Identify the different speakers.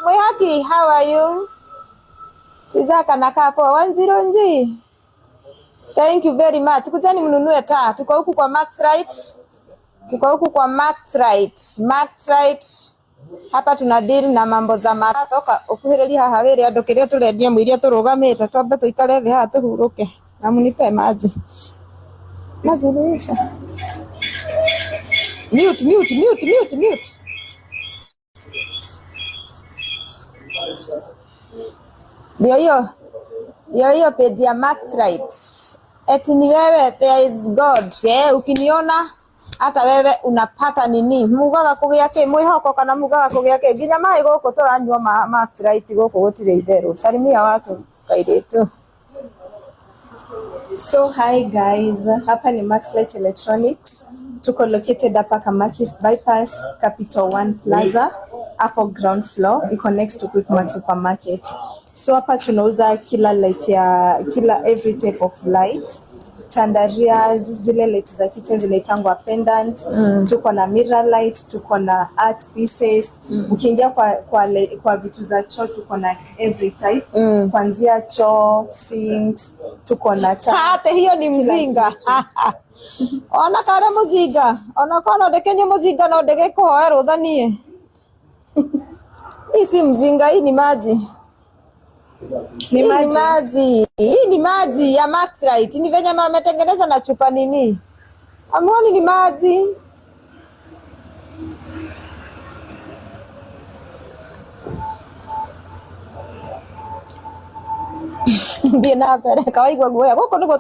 Speaker 1: Mwihaki, how are you? Izaka nakaa poa. Wanjironji. Thank you very much. Kujani mnunue taa. Tuko huku kwa Max Right. Max Right. Hapa tuna deal na mambo za matoka ukuhireri haha wiri andu kiria turendia mwiria turugamite twambe tuikare thi haha tuhuruke na munipe maji nisha mute. Ndio hiyo page ya Max Right. Eti ni wewe, there is God. Ukiniona hata wewe unapata nini? Mugaga kugia ke mwihoko kana mugaga kugia ke nginya mai goko turanywa Max Right goko gutire itherũ. Salimia watu kairetu.
Speaker 2: So hi guys, hapa ni Max Right Electronics. Tuko located hapa Kamakis Bypass, Capital One Plaza, hapo ground floor, iko next to Quickmart Supermarket. So hapa tunauza kila light every type of light. Chandeliers, zile lights za kitchen zinaitangwa pendant. Tuko na mirror light, tuko na art pieces. Ukiingia kwa vitu za choo tuko na every type. Kuanzia choo, sinks, tuko na
Speaker 1: hata hiyo ni mzinga. Ona kare muzinga, ona kono dekenye muzinga no ndege kuhoerwo thanie. Hii si mzinga, hii ni maji. Hii ni maji ya Max Right. Ni venye wametengeneza na chupa nini? Amuoni ni maji. Mbie na pere kawaigwa guoya. Goko niguo